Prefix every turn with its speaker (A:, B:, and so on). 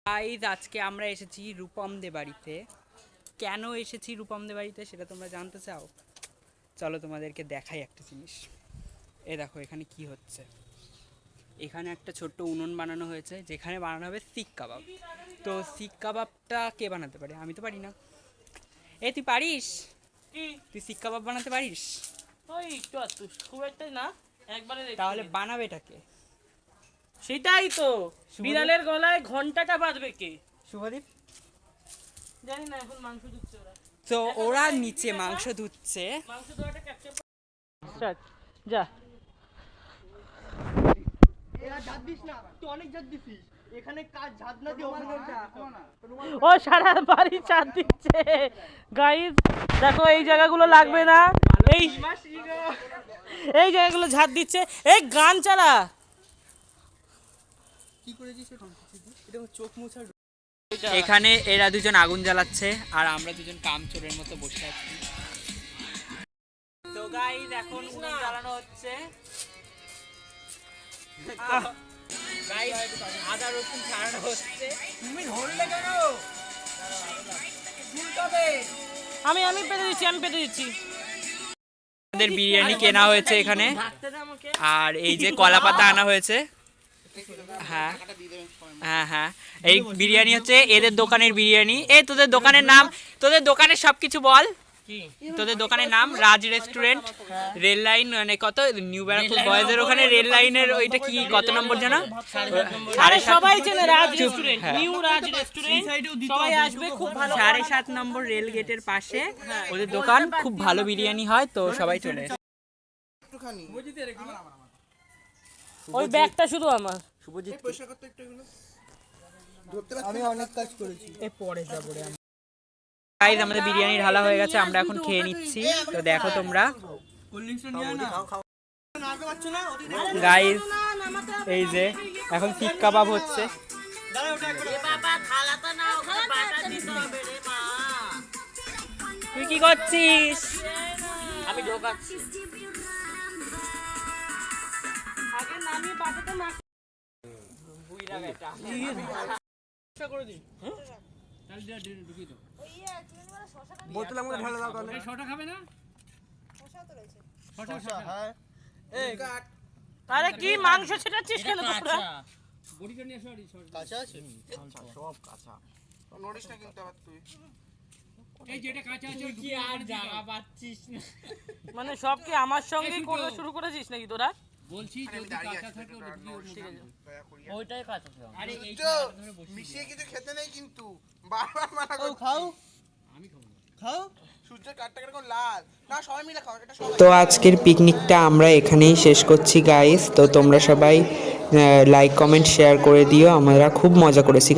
A: Guys আজকে আমরা এসেছি রূপম দে বাড়িতে। কেন এসেছি রূপম দে বাড়িতে সেটা তোমরা জানতে চাও? চলো তোমাদেরকে দেখাই একটা জিনিস। এ দেখো এখানে কি হচ্ছে। এখানে একটা ছোট্ট উনুন বানানো হয়েছে যেখানে বানানো হবে শিক কাবাব। তো শিক কাবাবটা কে বানাতে পারে? আমি তো পারি না। এ তুই পারিস? তুই শিক কাবাব বানাতে পারিস?
B: ওই একটু আধটু, খুব একটা না, একবারে।
A: তাহলে বানাবে এটাকে?
B: সেটাই তো, বিড়ালের গলায় ঘন্টাটা বাঁধবে কে?
A: শুভদীপ?
B: জানি না, এখন মাংস দিচ্ছে ওরা।
A: তো ওরা নিচে মাংস ধুচ্ছে।
B: মাংস দেওয়াটা ক্যাপচার যা। ও সারা বাড়ি চাঁদ দিচ্ছে গাইস। দেখো এই জায়গাগুলো লাগবে না, এই জায়গাগুলো ঝাড় দিচ্ছে। এই গান চালা
A: কি করেছিস? এটা চোখ মুছার। এখানে এরা দুজন আগুন জ্বালাচ্ছে আর আমরা দুজন কামচোরের মতো বসে আছি। তো গাইস এখন উনুন জ্বালানো হচ্ছে। গাইস আদা রসুন ছাড়ানো হচ্ছে। তুমি ধরলে কেন?
B: আমি পেতে দিচ্ছি।
A: আমাদের বিরিয়ানি কেনা হয়েছে এখানে, আর এই যে কলা পাতা আনা হয়েছে। হ্যাঁ হ্যাঁ হ্যাঁ, এই বিরিয়ানি হচ্ছে এদের দোকানের বিরিয়ানি। তোদের দোকানের নাম, তোদের দোকানের সবকিছু বল। তোদের দোকানের নাম রাজ রেস্টুরেন্ট, রেল লাইন মানে কত, নিউ ব্যারাকপুর বয়েজের ওখানে রেল লাইনের ওইটা কি কত নম্বর জানো?
B: সবাই চেনে রাজ রেস্টুরেন্ট, নিউ রাজ রেস্টুরেন্ট, সবাই আসবে, খুব ভালো।
A: 7.5 নম্বর রেল গেটের পাশে ওদের দোকান, খুব ভালো বিরিয়ানি হয়, তো সবাই চলে এসো।
B: ওই ব্যাগটা শুধু আমার।
A: শুভজিৎ আমি অনেক কাজ করেছি। পরে যাবো রে। গাইস আমাদের বিরিয়ানি ঢালা হয়ে গেছে, আমরা এখন খেয়ে নিচ্ছি। তো দেখো তোমরা গাইস, এই যে এখন শিক কাবাব হচ্ছে। তুই কি করছিস?
B: আমি ঢোকাচ্ছি। আগে নামিয়ে পাতাটা না বুইরা বেটা করে দিই। তাহলে ঢুকিয়ে দাও। বোতলের মধ্যে ঢালে দাও। তাহলে শশা খাবে না? শশা তো রয়েছে। শশা হ্যাঁ। এই কাট। আরে কি মাংস ছেটাচ্ছিস কেন তোরা? বডিটা নিয়ে সরি কাঁচা আছে। সব কাঁচা। তো নোটিস না কিন্তু আবার তুই। এই যেটা কাঁচা আছে কি আর জায়গা পাচ্ছিস না। মানে সব কি আমার সঙ্গে করতে শুরু করেছিস নাকি তোরা? বলছি যদি কাঁচা থাকে ওটা ঠিক আছে। ওইটাই কাঁচা ছিল। আরে এইটা ধরে বসে মিশিয়ে কিছু খেতে নেই কিন্তু বারবার মানা করছিস। খাও। আমি খাবো না। খাও। সূর্যের কাটটা কেমন লাল। না সবাই মিলে খাও, এটা সবাই। তো আজকের পিকনিকটা আমরা এখানেই শেষ করছি গাইস। তো তোমরা সবাই লাইক কমেন্ট শেয়ার করে দিও, আমরা খুব মজা করেছি।